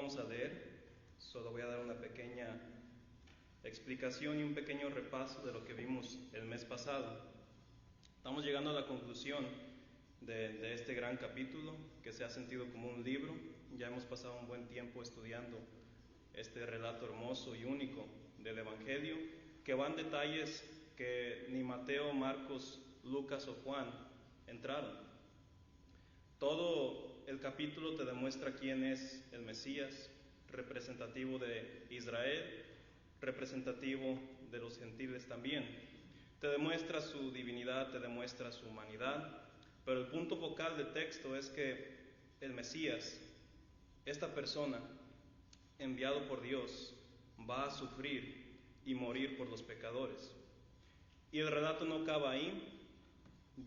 vamos a leer, solo voy a dar una pequeña explicación y un pequeño repaso de lo que vimos el mes pasado. Estamos llegando a la conclusión de este gran capítulo que se ha sentido como un libro. Ya hemos pasado un buen tiempo estudiando este relato hermoso y único del Evangelio, que van detalles que ni Mateo, Marcos, Lucas o Juan entraron. Todo el capítulo te demuestra quién es el Mesías, representativo de Israel, representativo de los gentiles también. Te demuestra su divinidad, te demuestra su humanidad, pero el punto focal del texto es que el Mesías, esta persona enviado por Dios, va a sufrir y morir por los pecadores. Y el relato no acaba ahí.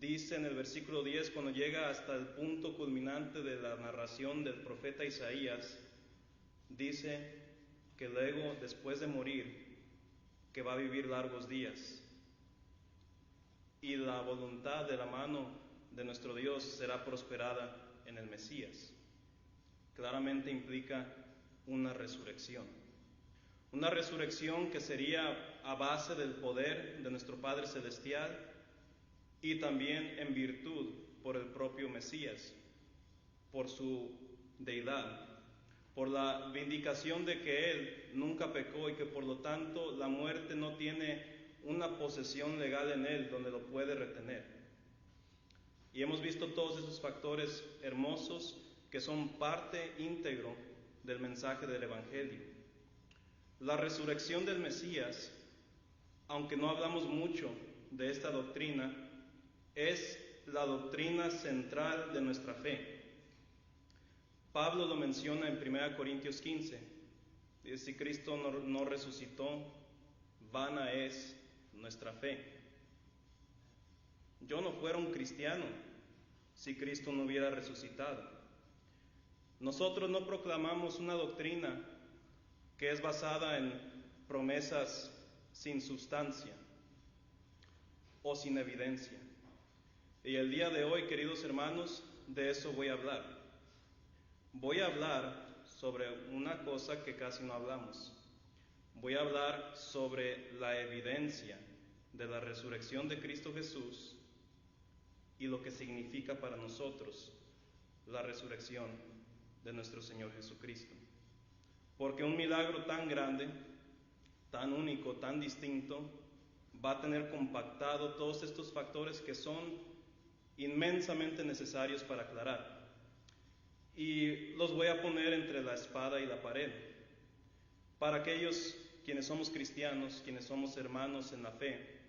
Dice en el versículo 10, cuando llega hasta el punto culminante de la narración del profeta Isaías, dice que luego, después de morir, que va a vivir largos días. Y la voluntad de la mano de nuestro Dios será prosperada en el Mesías. Claramente implica una resurrección. Una resurrección que sería a base del poder de nuestro Padre Celestial y también en virtud por el propio Mesías, por su deidad, por la vindicación de que Él nunca pecó y que por lo tanto la muerte no tiene una posesión legal en Él donde lo puede retener. Y hemos visto todos esos factores hermosos que son parte íntegro del mensaje del Evangelio. La resurrección del Mesías, aunque no hablamos mucho de esta doctrina, es la doctrina central de nuestra fe. Pablo lo menciona en 1 Corintios 15. Dice, si Cristo no resucitó, vana es nuestra fe. Yo no fuera un cristiano si Cristo no hubiera resucitado. Nosotros no proclamamos una doctrina que es basada en promesas sin sustancia o sin evidencia. Y el día de hoy, queridos hermanos, de eso voy a hablar. Voy a hablar sobre una cosa que casi no hablamos. Voy a hablar sobre la evidencia de la resurrección de Cristo Jesús y lo que significa para nosotros la resurrección de nuestro Señor Jesucristo. Porque un milagro tan grande, tan único, tan distinto, va a tener compactado todos estos factores que son inmensamente necesarios para aclarar. Y los voy a poner entre la espada y la pared. Para aquellos quienes somos cristianos, quienes somos hermanos en la fe,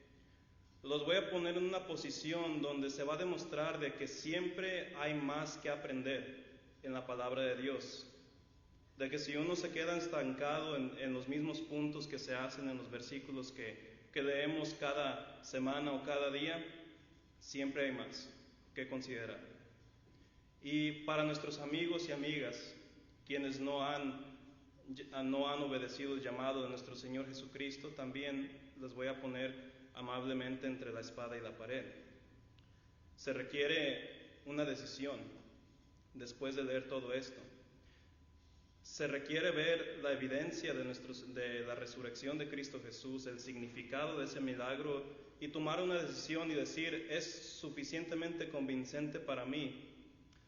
los voy a poner en una posición donde se va a demostrar de que siempre hay más que aprender en la palabra de Dios. De que si uno se queda estancado en los mismos puntos que se hacen en los versículos que leemos cada semana o cada día, siempre hay más que considerar. Y para nuestros amigos y amigas, quienes no han obedecido el llamado de nuestro Señor Jesucristo, también les voy a poner amablemente entre la espada y la pared. Se requiere una decisión después de leer todo esto. Se requiere ver la evidencia de la resurrección de Cristo Jesús, el significado de ese milagro y tomar una decisión y decir, ¿es suficientemente convincente para mí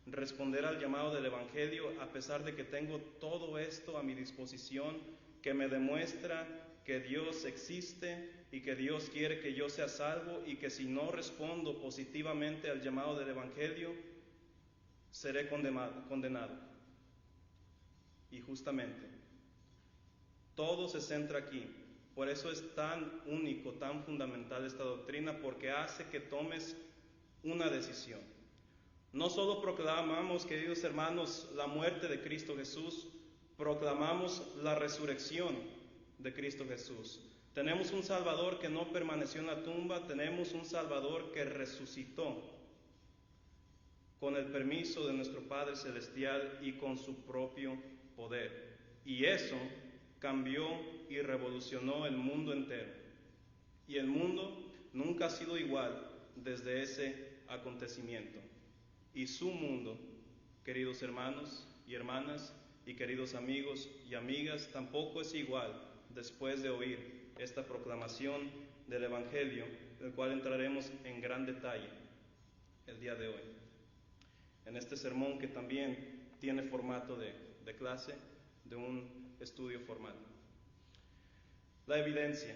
responder al llamado del Evangelio a pesar de que tengo todo esto a mi disposición que me demuestra que Dios existe y que Dios quiere que yo sea salvo y que si no respondo positivamente al llamado del Evangelio, seré condenado? Y justamente, todo se centra aquí. Por eso es tan único, tan fundamental esta doctrina, porque hace que tomes una decisión. No solo proclamamos, queridos hermanos, la muerte de Cristo Jesús, proclamamos la resurrección de Cristo Jesús. Tenemos un Salvador que no permaneció en la tumba, tenemos un Salvador que resucitó con el permiso de nuestro Padre Celestial y con su propio poder. Y eso cambió y revolucionó el mundo entero. Y el mundo nunca ha sido igual desde ese acontecimiento. Y su mundo, queridos hermanos y hermanas, y queridos amigos y amigas, tampoco es igual después de oír esta proclamación del Evangelio, el cual entraremos en gran detalle el día de hoy, en este sermón que también tiene formato de clase, de un estudio formal. La evidencia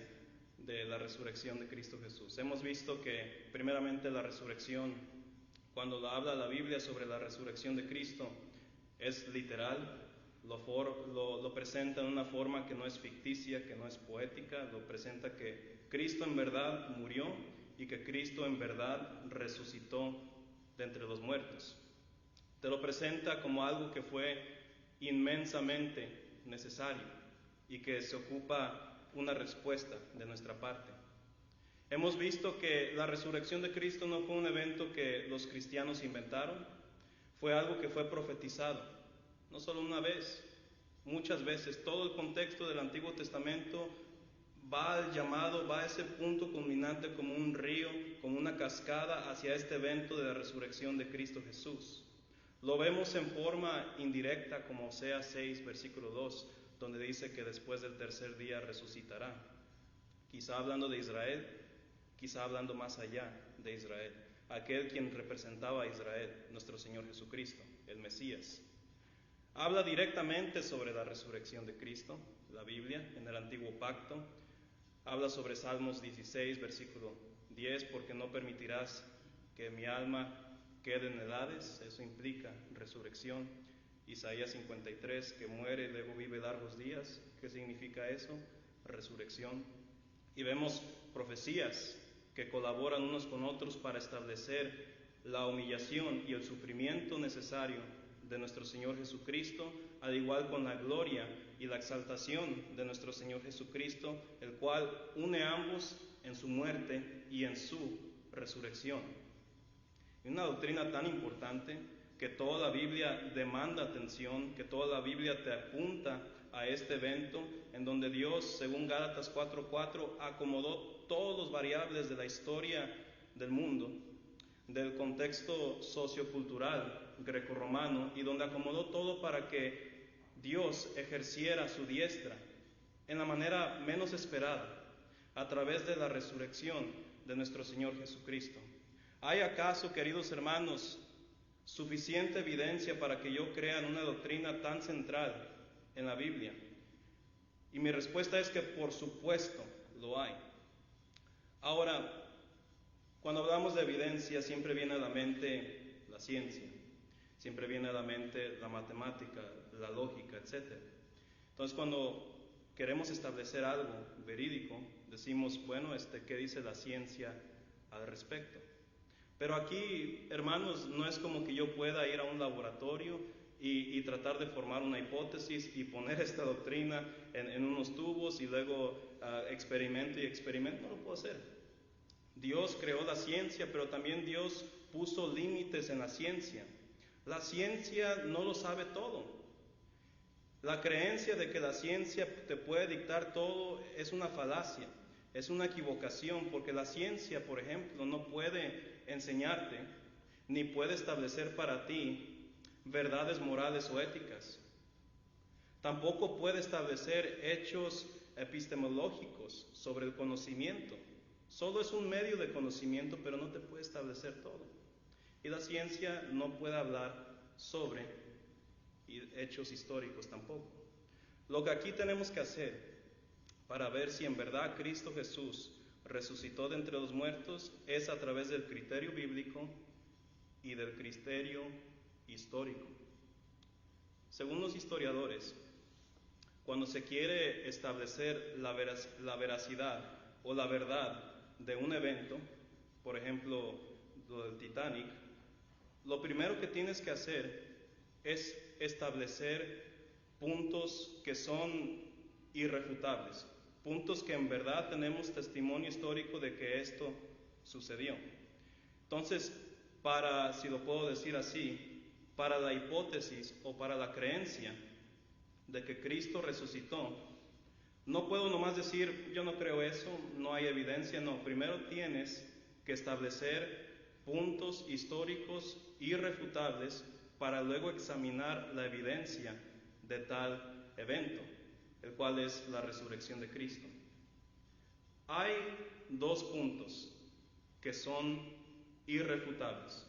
de la resurrección de Cristo Jesús. Hemos visto que primeramente la resurrección, cuando habla la Biblia sobre la resurrección de Cristo, es literal, lo presenta en una forma que no es ficticia, que no es poética, lo presenta que Cristo en verdad murió y que Cristo en verdad resucitó de entre los muertos. Te lo presenta como algo que fue inmensamente necesario y que se ocupa una respuesta de nuestra parte. Hemos visto que la resurrección de Cristo no fue un evento que los cristianos inventaron, fue algo que fue profetizado, no solo una vez, muchas veces. Todo el contexto del Antiguo Testamento va al llamado, va a ese punto culminante como un río, como una cascada hacia este evento de la resurrección de Cristo Jesús. Lo vemos en forma indirecta como Oseas 6, versículo 2, donde dice que después del tercer día resucitará. Quizá hablando de Israel, quizá hablando más allá de Israel. Aquel quien representaba a Israel, nuestro Señor Jesucristo, el Mesías. Habla directamente sobre la resurrección de Cristo, la Biblia, en el Antiguo Pacto. Habla sobre Salmos 16, versículo 10, porque no permitirás que mi alma quede en el Hades, eso implica resurrección. Isaías 53, que muere y luego vive largos días, ¿qué significa eso? Resurrección. Y vemos profecías que colaboran unos con otros para establecer la humillación y el sufrimiento necesario de nuestro Señor Jesucristo, al igual con la gloria y la exaltación de nuestro Señor Jesucristo, el cual une a ambos en su muerte y en su resurrección. Y una doctrina tan importante que toda la Biblia demanda atención, que toda la Biblia te apunta a este evento en donde Dios, según Gálatas 4:4, acomodó todos los variables de la historia del mundo, del contexto sociocultural grecorromano, y donde acomodó todo para que Dios ejerciera su diestra en la manera menos esperada, a través de la resurrección de nuestro Señor Jesucristo. ¿Hay acaso, queridos hermanos, suficiente evidencia para que yo crea en una doctrina tan central en la Biblia? Y mi respuesta es que por supuesto lo hay. Ahora, cuando hablamos de evidencia siempre viene a la mente la ciencia, siempre viene a la mente la matemática, la lógica, etc. Entonces cuando queremos establecer algo verídico, decimos, bueno, ¿qué dice la ciencia al respecto? Pero aquí, hermanos, no es como que yo pueda ir a un laboratorio y tratar de formar una hipótesis y poner esta doctrina en unos tubos y luego experimento, no lo puedo hacer. Dios creó la ciencia, pero también Dios puso límites en la ciencia. La ciencia no lo sabe todo. La creencia de que la ciencia te puede dictar todo es una falacia, es una equivocación, porque la ciencia, por ejemplo, no puede enseñarte ni puede establecer para ti verdades morales o éticas. Tampoco puede establecer hechos epistemológicos sobre el conocimiento. Solo es un medio de conocimiento, pero no te puede establecer todo. Y la ciencia no puede hablar sobre hechos históricos tampoco. Lo que aquí tenemos que hacer para ver si en verdad Cristo Jesús resucitó de entre los muertos es a través del criterio bíblico y del criterio histórico. Según los historiadores, cuando se quiere establecer la veracidad o la verdad de un evento, por ejemplo, lo del Titanic, lo primero que tienes que hacer es establecer puntos que son irrefutables, puntos que en verdad tenemos testimonio histórico de que esto sucedió. Entonces, si lo puedo decir así, para la hipótesis o para la creencia de que Cristo resucitó, no puedo nomás decir, yo no creo eso, no hay evidencia, no. Primero tienes que establecer puntos históricos irrefutables para luego examinar la evidencia de tal evento, el cual es la resurrección de Cristo. Hay dos puntos que son irrefutables.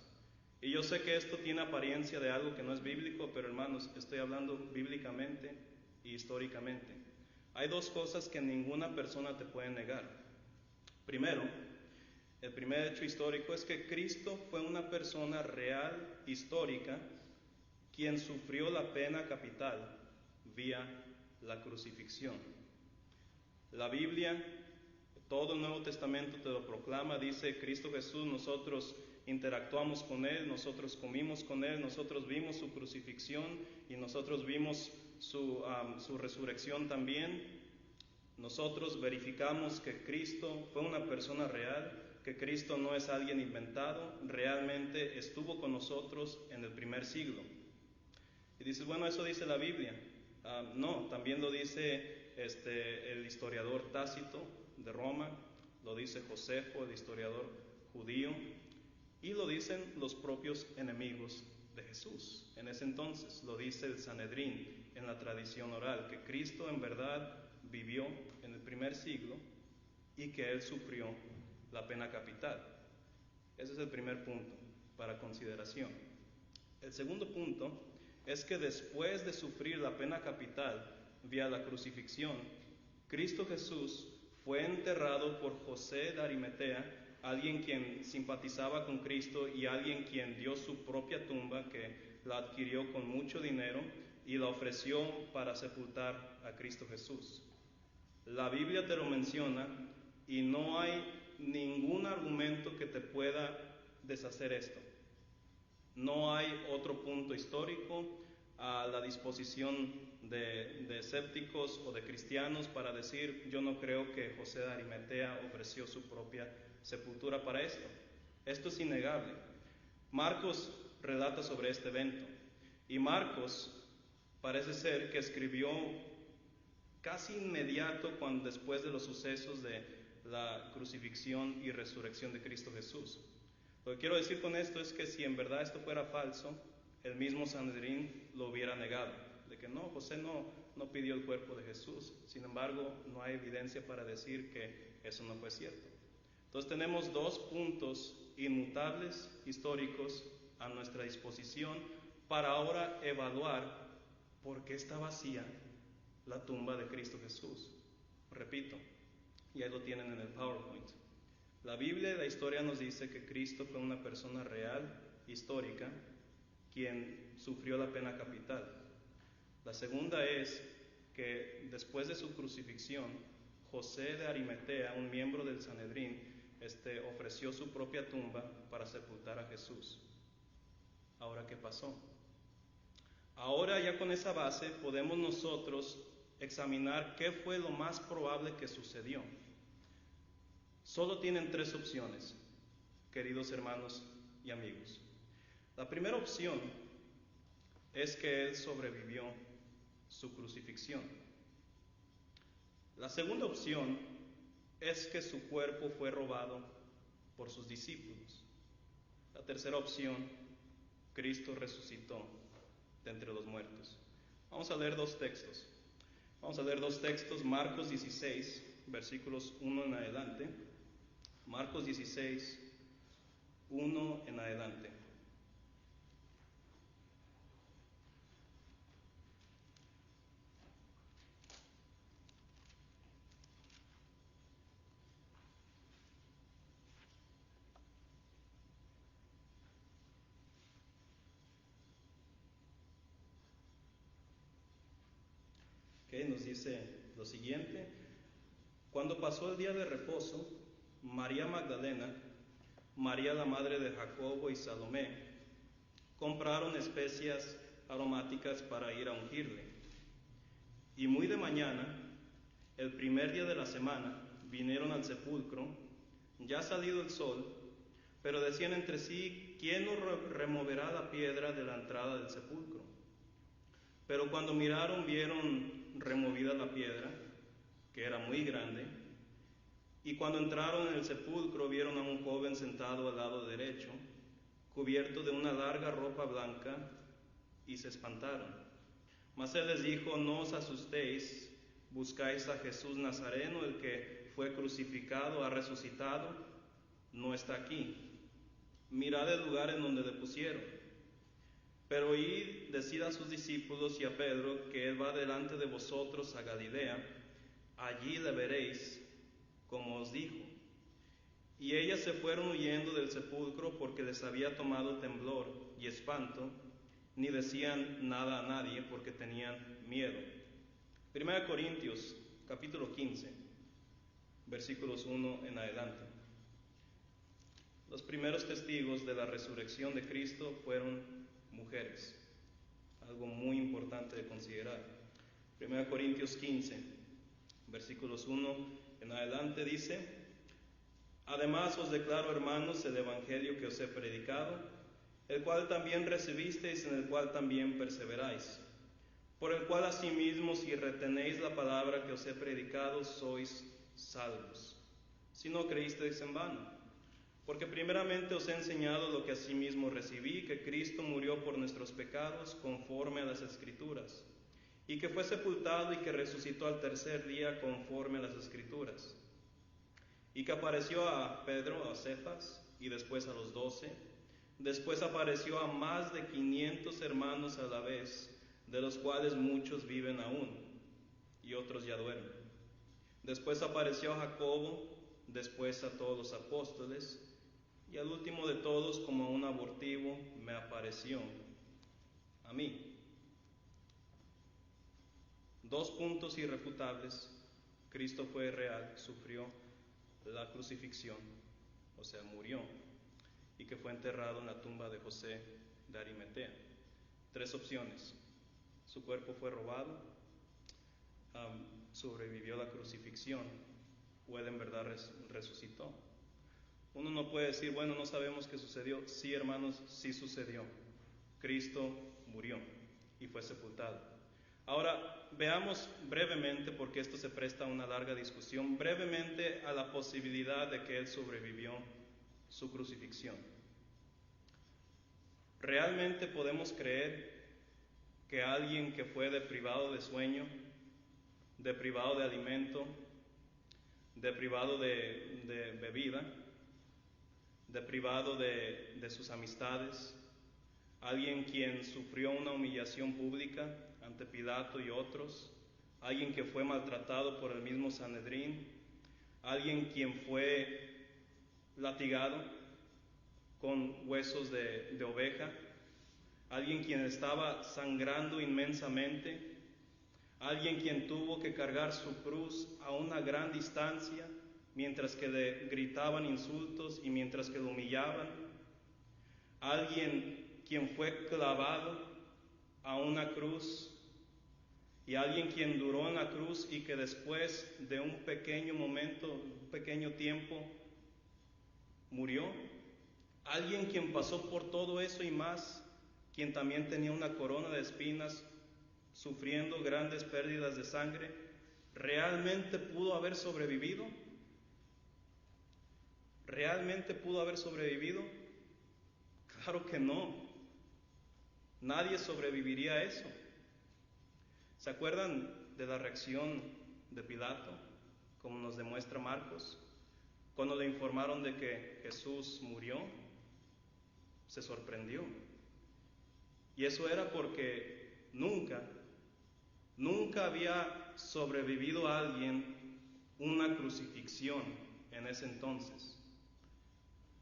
Y yo sé que esto tiene apariencia de algo que no es bíblico, pero hermanos, estoy hablando bíblicamente y históricamente. Hay dos cosas que ninguna persona te puede negar. Primero, el primer hecho histórico es que Cristo fue una persona real, histórica, quien sufrió la pena capital vía la crucifixión. La Biblia, todo el Nuevo Testamento te lo proclama, dice Cristo Jesús, nosotros interactuamos con Él, nosotros comimos con Él, nosotros vimos su crucifixión y nosotros vimos su resurrección también. Nosotros verificamos que Cristo fue una persona real, que Cristo no es alguien inventado, realmente estuvo con nosotros en el primer siglo. Y dices, bueno, eso dice la Biblia. No, también lo dice el historiador Tácito de Roma, lo dice Josefo, el historiador judío, y lo dicen los propios enemigos de Jesús. En ese entonces lo dice el Sanedrín en la tradición oral, que Cristo en verdad vivió en el primer siglo y que Él sufrió la pena capital. Ese es el primer punto para consideración. El segundo punto es que después de sufrir la pena capital vía la crucifixión, Cristo Jesús fue enterrado por José de Arimatea, alguien quien simpatizaba con Cristo y alguien quien dio su propia tumba, que la adquirió con mucho dinero y la ofreció para sepultar a Cristo Jesús. La Biblia te lo menciona y no hay ningún argumento que te pueda deshacer esto. No hay otro punto histórico a la disposición de escépticos o de cristianos para decir, yo no creo que José de Arimatea ofreció su propia sepultura para esto. Esto es innegable. Marcos relata sobre este evento y Marcos parece ser que escribió casi inmediato después de los sucesos de la crucifixión y resurrección de Cristo Jesús. Lo que quiero decir con esto es que si en verdad esto fuera falso, el mismo Sanedrín lo hubiera negado, de que no, José no pidió el cuerpo de Jesús. Sin embargo, no hay evidencia para decir que eso no fue cierto. Entonces tenemos dos puntos inmutables históricos a nuestra disposición para ahora evaluar por qué está vacía la tumba de Cristo Jesús. Repito, y ahí lo tienen en el PowerPoint. La Biblia y la historia nos dice que Cristo fue una persona real, histórica, quien sufrió la pena capital. La segunda es que después de su crucifixión, José de Arimatea, un miembro del Sanedrín, ofreció su propia tumba para sepultar a Jesús. Ahora, ¿qué pasó? Ahora ya con esa base podemos nosotros examinar qué fue lo más probable que sucedió. Solo tienen tres opciones, queridos hermanos y amigos. La primera opción es que Él sobrevivió su crucifixión. La segunda opción es que su cuerpo fue robado por sus discípulos. La tercera opción, Cristo resucitó de entre los muertos. Vamos a leer dos textos. Marcos 16, versículos 1 en adelante. Marcos 16, 1 en adelante. Nos dice lo siguiente: cuando pasó el día de reposo, María Magdalena, María la madre de Jacobo y Salomé compraron especias aromáticas para ir a ungirle. Y muy de mañana, el primer día de la semana, vinieron al sepulcro, ya salido el sol, pero decían entre sí, ¿quién nos removerá la piedra de la entrada del sepulcro? Pero cuando miraron, vieron removida la piedra, que era muy grande, y cuando entraron en el sepulcro vieron a un joven sentado al lado derecho, cubierto de una larga ropa blanca, y se espantaron. Mas él les dijo: no os asustéis, buscáis a Jesús Nazareno, el que fue crucificado, ha resucitado, no está aquí. Mirad el lugar en donde le pusieron. Pero id, decid a sus discípulos y a Pedro que él va delante de vosotros a Galilea, allí le veréis, como os dijo. Y ellas se fueron huyendo del sepulcro porque les había tomado temblor y espanto, ni decían nada a nadie porque tenían miedo. 1 Corintios, capítulo 15, versículos 1 en adelante. Los primeros testigos de la resurrección de Cristo fueron mujeres, algo muy importante de considerar. 1 Corintios 15, versículos 1 en adelante dice: además os declaro, hermanos, el evangelio que os he predicado, el cual también recibisteis, en el cual también perseveráis, por el cual asimismo, si retenéis la palabra que os he predicado, sois salvos, si no creísteis en vano. Porque primeramente os he enseñado lo que asimismo recibí, que Cristo murió por nuestros pecados conforme a las Escrituras, y que fue sepultado y que resucitó al tercer día conforme a las Escrituras, y que apareció a Pedro, a Cefas, y después a los 12, después apareció a más de 500 hermanos a la vez, de los cuales muchos viven aún, y otros ya duermen. Después apareció a Jacobo, después a todos los apóstoles, y al último de todos, como a un abortivo, me apareció a mí. 2 puntos irrefutables: Cristo fue real, sufrió la crucifixión, o sea, murió, y que fue enterrado en la tumba de José de Arimatea. 3 opciones: su cuerpo fue robado, sobrevivió la crucifixión, o él en verdad resucitó. Uno no puede decir, bueno, no sabemos qué sucedió. Sí, hermanos, sí sucedió. Cristo murió y fue sepultado. Ahora, veamos brevemente, porque esto se presta a una larga discusión, brevemente a la posibilidad de que él sobrevivió su crucifixión. ¿Realmente podemos creer que alguien que fue deprivado de sueño, deprivado de alimento, deprivado de bebida, deprivado de sus amistades, alguien quien sufrió una humillación pública ante Pilato y otros, alguien que fue maltratado por el mismo Sanedrín, alguien quien fue latigado con huesos de oveja, alguien quien estaba sangrando inmensamente, alguien quien tuvo que cargar su cruz a una gran distancia mientras que le gritaban insultos y mientras que lo humillaban, alguien quien fue clavado a una cruz, y alguien quien duró en la cruz y que después de un pequeño momento, un pequeño tiempo, murió. Alguien quien pasó por todo eso y más, quien también tenía una corona de espinas, sufriendo grandes pérdidas de sangre, ¿realmente pudo haber sobrevivido? ¿Realmente pudo haber sobrevivido? Claro que no. Nadie sobreviviría a eso. ¿Se acuerdan de la reacción de Pilato, como nos demuestra Marcos? Cuando le informaron de que Jesús murió, se sorprendió. Y eso era porque nunca había sobrevivido a alguien una crucifixión en ese entonces.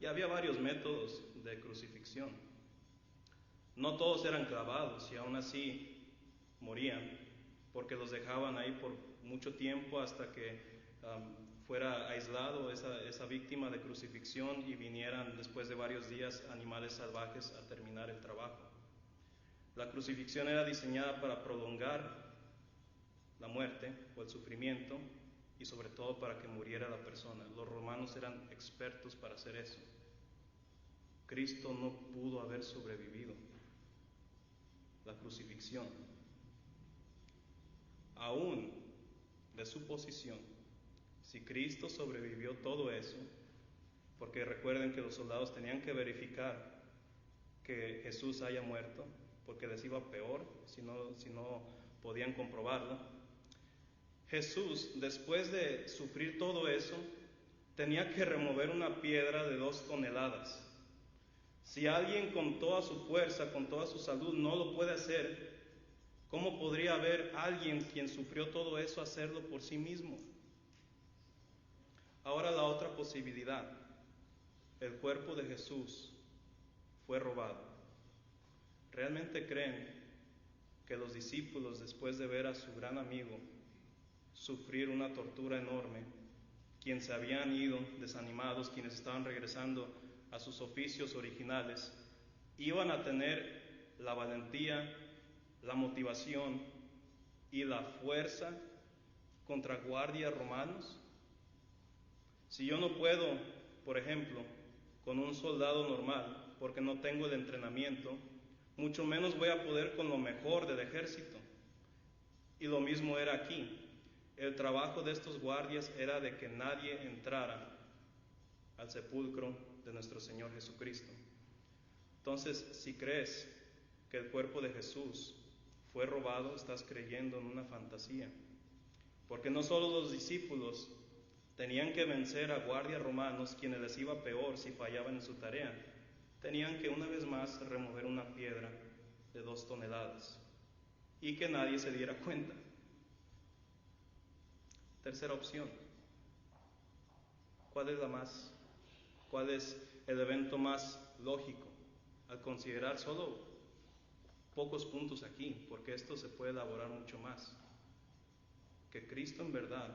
Y había varios métodos de crucifixión. No todos eran clavados y aún así morían, porque los dejaban ahí por mucho tiempo hasta que fuera aislado esa víctima de crucifixión y vinieran después de varios días animales salvajes a terminar el trabajo. La crucifixión era diseñada para prolongar la muerte o el sufrimiento y sobre todo para que muriera la persona. Los romanos eran expertos para hacer eso. Cristo no pudo haber sobrevivido la crucifixión. Aún de su posición, si Cristo sobrevivió todo eso, porque recuerden que los soldados tenían que verificar que Jesús haya muerto, porque les iba peor si no podían comprobarlo. Jesús, después de sufrir todo eso, tenía que remover una piedra de 2 toneladas. Si alguien con toda su fuerza, con toda su salud, no lo puede hacer, ¿cómo podría haber alguien quien sufrió todo eso hacerlo por sí mismo? Ahora la otra posibilidad. El cuerpo de Jesús fue robado. ¿Realmente creen que los discípulos, después de ver a su gran amigo sufrir una tortura enorme, quienes se habían ido desanimados, quienes estaban regresando a sus oficios originales, iban a tener la valentía, la motivación y la fuerza contra guardias romanos? Si yo no puedo, por ejemplo, con un soldado normal, porque no tengo el entrenamiento, mucho menos voy a poder con lo mejor del ejército. Y lo mismo era aquí. El trabajo de estos guardias era de que nadie entrara al sepulcro de nuestro Señor Jesucristo. Entonces, si crees que el cuerpo de Jesús fue robado, estás creyendo en una fantasía. Porque no solo los discípulos tenían que vencer a guardias romanos, quienes les iba peor si fallaban en su tarea. Tenían que una vez más remover una piedra de 2 toneladas y que nadie se diera cuenta. Tercera opción. ¿Cuál es el evento más lógico? Al considerar solo pocos puntos aquí, porque esto se puede elaborar mucho más. Que Cristo en verdad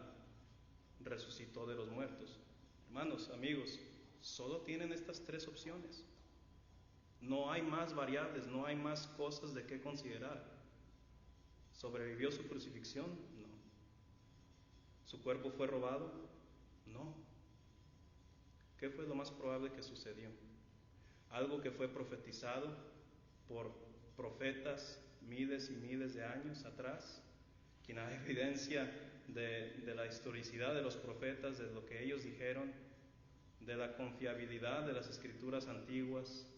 resucitó de los muertos. Hermanos, amigos, solo tienen estas 3 opciones. No hay más variables, no hay más cosas de qué considerar. ¿Sobrevivió su crucifixión? No. ¿Su cuerpo fue robado? No. ¿Qué fue lo más probable que sucedió? Algo que fue profetizado por profetas miles y miles de años atrás, quien hay evidencia de la historicidad de los profetas, de lo que ellos dijeron, de la confiabilidad de las escrituras antiguas,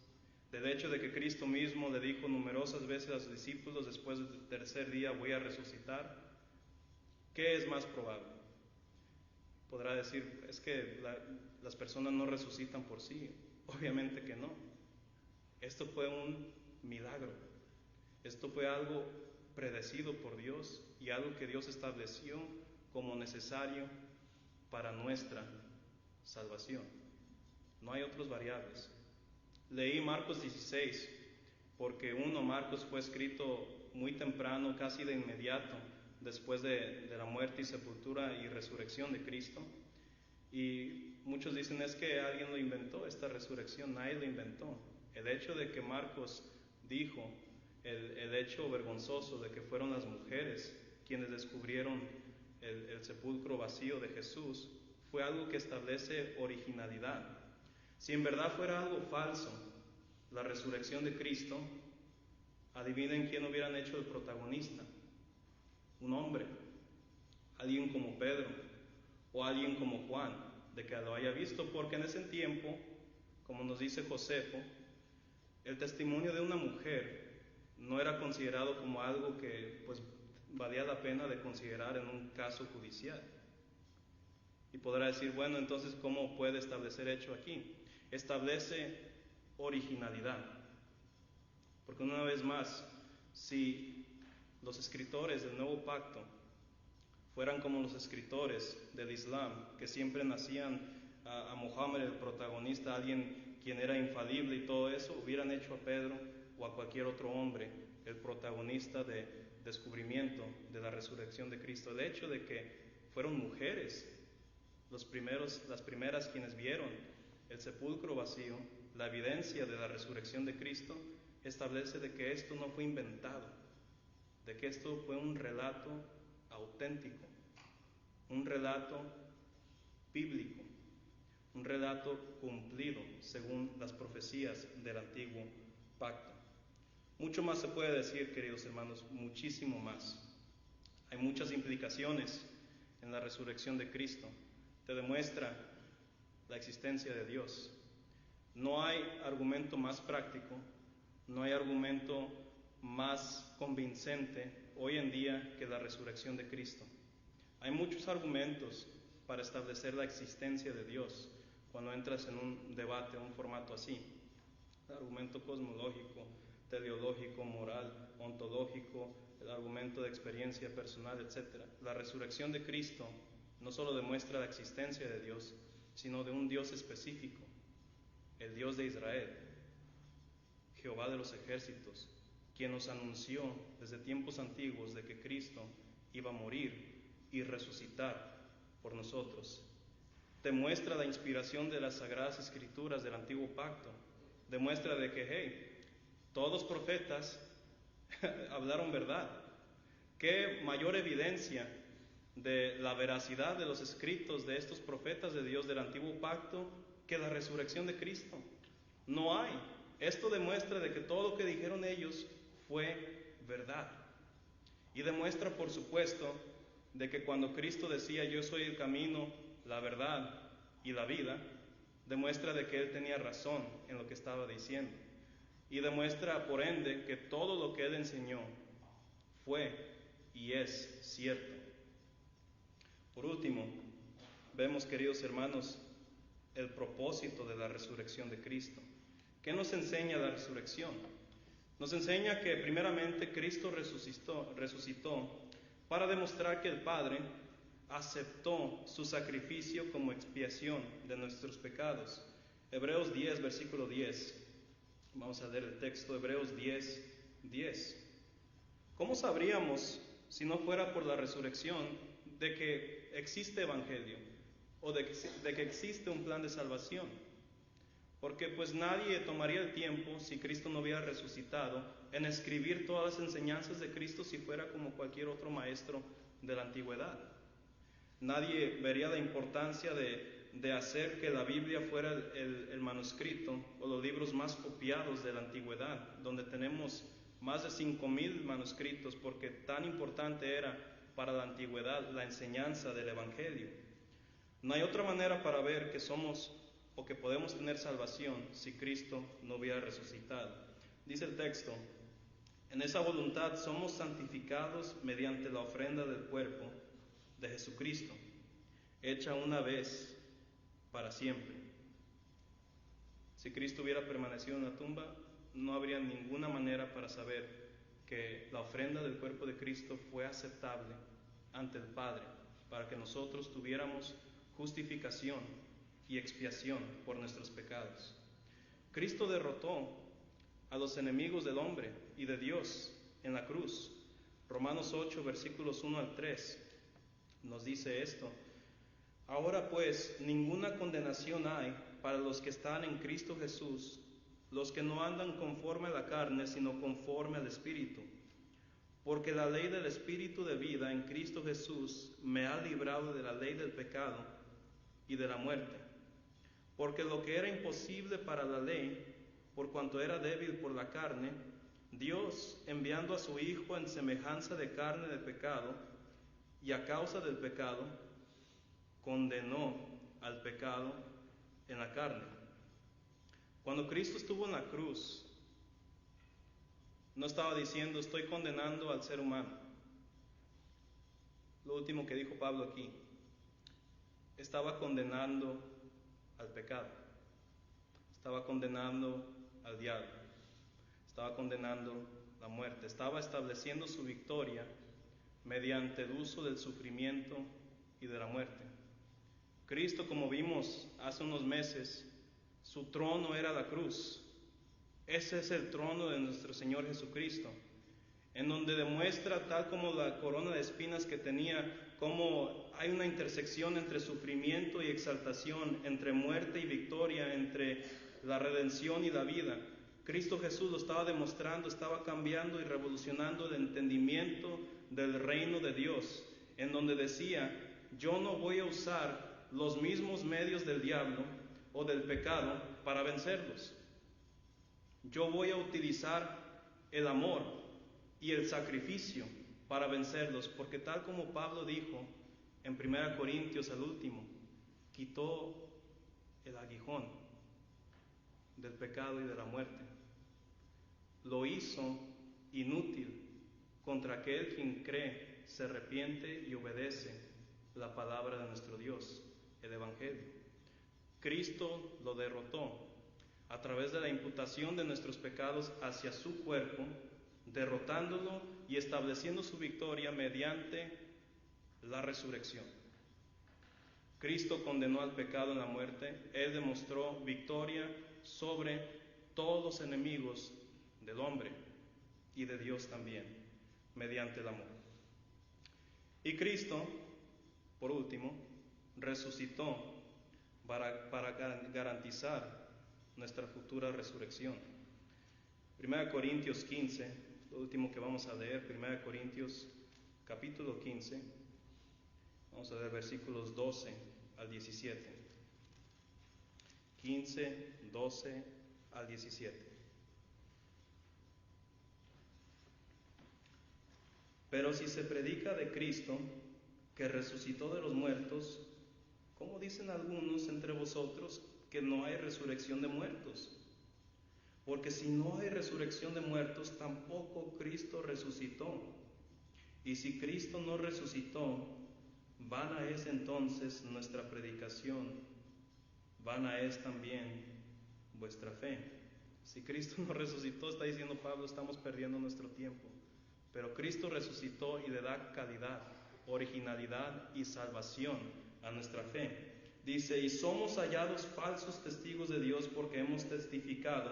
del hecho de que Cristo mismo le dijo numerosas veces a sus discípulos: después del tercer día voy a resucitar. ¿Qué es más probable? Podrá decir, es que las personas no resucitan por sí. Obviamente que no. Esto fue un milagro. Esto fue algo predecido por Dios y algo que Dios estableció como necesario para nuestra salvación. No hay otras variables. Leí Marcos 16, porque Marcos fue escrito muy temprano, casi de inmediato, después de la muerte y sepultura y resurrección de Cristo. Y muchos dicen, es que alguien lo inventó, esta resurrección. Nadie lo inventó. El hecho de que Marcos dijo, el hecho vergonzoso de que fueron las mujeres quienes descubrieron el sepulcro vacío de Jesús, fue algo que establece originalidad. Si en verdad fuera algo falso, la resurrección de Cristo, adivinen quién hubieran hecho el protagonista. Un hombre, alguien como Pedro o alguien como Juan, de que lo haya visto, porque en ese tiempo, como nos dice Josefo, el testimonio de una mujer no era considerado como algo que pues valía la pena de considerar en un caso judicial. Y podrá decir, bueno, entonces ¿cómo puede establecer hecho aquí? Establece originalidad. Porque una vez más, si los escritores del Nuevo Pacto fueran como los escritores del Islam, que siempre nacían a Mohammed el protagonista, alguien quien era infalible y todo eso, hubieran hecho a Pedro o a cualquier otro hombre el protagonista de descubrimiento de la resurrección de Cristo. El hecho de que fueron mujeres las primeras quienes vieron el sepulcro vacío, la evidencia de la resurrección de Cristo, establece de que esto no fue inventado, de que esto fue un relato auténtico, un relato bíblico, un relato cumplido según las profecías del antiguo pacto. Mucho más se puede decir, queridos hermanos, muchísimo más. Hay muchas implicaciones en la resurrección de Cristo. Te demuestra la existencia de Dios. No hay argumento más práctico, no hay argumento más convincente hoy en día que la resurrección de Cristo. Hay muchos argumentos para establecer la existencia de Dios cuando entras en un debate, un formato así. El argumento cosmológico, teleológico, moral, ontológico, el argumento de experiencia personal, etc. La resurrección de Cristo no solo demuestra la existencia de Dios, sino de un Dios específico, el Dios de Israel, Jehová de los ejércitos, quien nos anunció desde tiempos antiguos de que Cristo iba a morir y resucitar por nosotros. Demuestra la inspiración de las Sagradas Escrituras del Antiguo Pacto. Demuestra de que, hey, todos los profetas hablaron verdad. ¿Qué mayor evidencia de la veracidad de los escritos de estos profetas de Dios del Antiguo Pacto que la resurrección de Cristo? No hay. Esto demuestra de que todo lo que dijeron ellos fue verdad. Y demuestra, por supuesto, de que cuando Cristo decía yo soy el camino, la verdad y la vida, demuestra de que Él tenía razón en lo que estaba diciendo. Y demuestra, por ende, que todo lo que Él enseñó fue y es cierto. Por último, vemos, queridos hermanos, el propósito de la resurrección de Cristo. ¿Qué nos enseña la resurrección? Nos enseña que primeramente Cristo resucitó para demostrar que el Padre aceptó su sacrificio como expiación de nuestros pecados. Hebreos 10, versículo 10. Vamos a leer el texto, Hebreos 10, 10. ¿Cómo sabríamos, si no fuera por la resurrección, de que existe evangelio o de que existe un plan de salvación? Porque pues nadie tomaría el tiempo, si Cristo no hubiera resucitado, en escribir todas las enseñanzas de Cristo si fuera como cualquier otro maestro de la antigüedad. Nadie vería la importancia de hacer que la Biblia fuera el manuscrito o los libros más copiados de la antigüedad, donde tenemos más de 5,000 manuscritos, porque tan importante era para la antigüedad la enseñanza del Evangelio. No hay otra manera para ver que somos o que podemos tener salvación si Cristo no hubiera resucitado. Dice el texto, en esa voluntad somos santificados mediante la ofrenda del cuerpo de Jesucristo, hecha una vez para siempre. Si Cristo hubiera permanecido en la tumba, no habría ninguna manera para saber que la ofrenda del cuerpo de Cristo fue aceptable ante el Padre, para que nosotros tuviéramos justificación y expiación por nuestros pecados. Cristo derrotó a los enemigos del hombre y de Dios en la cruz. Romanos 8, versículos 1 al 3 nos dice esto. Ahora pues, ninguna condenación hay para los que están en Cristo Jesús, los que no andan conforme a la carne, sino conforme al Espíritu. Porque la ley del Espíritu de vida en Cristo Jesús me ha librado de la ley del pecado y de la muerte. Porque lo que era imposible para la ley, por cuanto era débil por la carne, Dios, enviando a su Hijo en semejanza de carne de pecado, y a causa del pecado, condenó al pecado en la carne. Cuando Cristo estuvo en la cruz, no estaba diciendo estoy condenando al ser humano. Lo último que dijo Pablo aquí, estaba condenando al pecado, estaba condenando al diablo, estaba condenando la muerte, estaba estableciendo su victoria mediante el uso del sufrimiento y de la muerte. Cristo, como vimos hace unos meses, su trono era la cruz. Ese es el trono de nuestro Señor Jesucristo, en donde demuestra, tal como la corona de espinas que tenía, cómo hay una intersección entre sufrimiento y exaltación, entre muerte y victoria, entre la redención y la vida. Cristo Jesús lo estaba demostrando, estaba cambiando y revolucionando el entendimiento del reino de Dios, en donde decía, yo no voy a usar los mismos medios del diablo o del pecado para vencerlos. Yo voy a utilizar el amor y el sacrificio para vencerlos, porque tal como Pablo dijo en 1 Corintios al último, quitó el aguijón del pecado y de la muerte. Lo hizo inútil contra aquel quien cree, se arrepiente y obedece la palabra de nuestro Dios, el Evangelio. Cristo lo derrotó a través de la imputación de nuestros pecados hacia su cuerpo, derrotándolo y estableciendo su victoria mediante la resurrección. Cristo condenó al pecado en la muerte. Él demostró victoria sobre todos los enemigos del hombre y de Dios también, mediante el amor. Y Cristo, por último, resucitó para garantizar nuestra futura resurrección. 1 Corintios 15, lo último que vamos a leer, 1 Corintios capítulo 15, vamos a leer versículos 12 al 17. 15, 12 al 17. Pero si se predica de Cristo, que resucitó de los muertos, ¿cómo dicen algunos entre vosotros que no hay resurrección de muertos? Porque si no hay resurrección de muertos, tampoco Cristo resucitó. Y si Cristo no resucitó, vana es entonces nuestra predicación, vana es también vuestra fe. Si Cristo no resucitó, está diciendo Pablo, estamos perdiendo nuestro tiempo. Pero Cristo resucitó y le da calidad, originalidad y salvación a nuestra fe. Dice, y somos hallados falsos testigos de Dios porque hemos testificado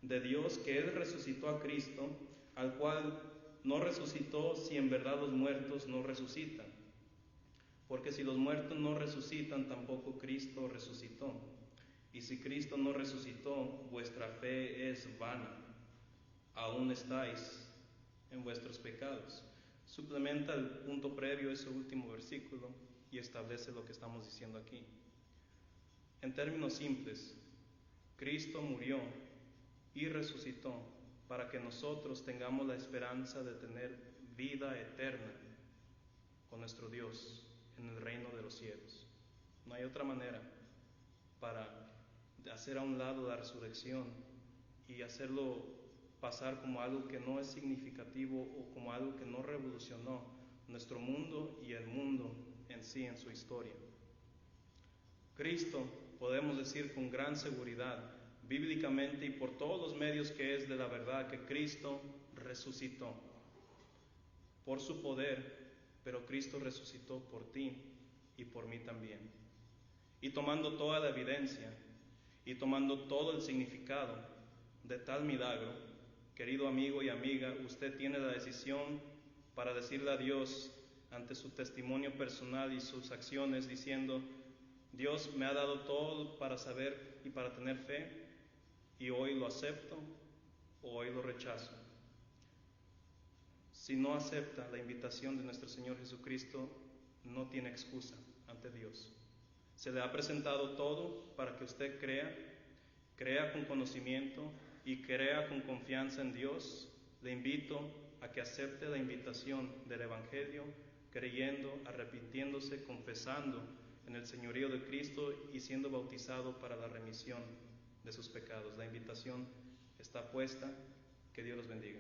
de Dios que Él resucitó a Cristo, al cual no resucitó si en verdad los muertos no resucitan. Porque si los muertos no resucitan, tampoco Cristo resucitó. Y si Cristo no resucitó, vuestra fe es vana. Aún estáis en vuestros pecados. Suplementa el punto previo, ese último versículo, y establece lo que estamos diciendo aquí. En términos simples, Cristo murió y resucitó para que nosotros tengamos la esperanza de tener vida eterna con nuestro Dios en el reino de los cielos. No hay otra manera para hacer a un lado la resurrección y hacerlo pasar como algo que no es significativo o como algo que no revolucionó nuestro mundo y el mundo en sí, en su historia. Cristo, podemos decir con gran seguridad, bíblicamente y por todos los medios que es de la verdad, que Cristo resucitó por su poder, pero Cristo resucitó por ti y por mí también. Y tomando toda la evidencia y tomando todo el significado de tal milagro, querido amigo y amiga, usted tiene la decisión para decirle a Dios ante su testimonio personal y sus acciones, diciendo, Dios me ha dado todo para saber y para tener fe, y hoy lo acepto o hoy lo rechazo. Si no acepta la invitación de nuestro Señor Jesucristo, no tiene excusa ante Dios. Se le ha presentado todo para que usted crea con conocimiento y crea con confianza en Dios. Le invito a que acepte la invitación del Evangelio, creyendo, arrepintiéndose, confesando en el señorío de Cristo y siendo bautizado para la remisión de sus pecados. La invitación está puesta. Que Dios los bendiga.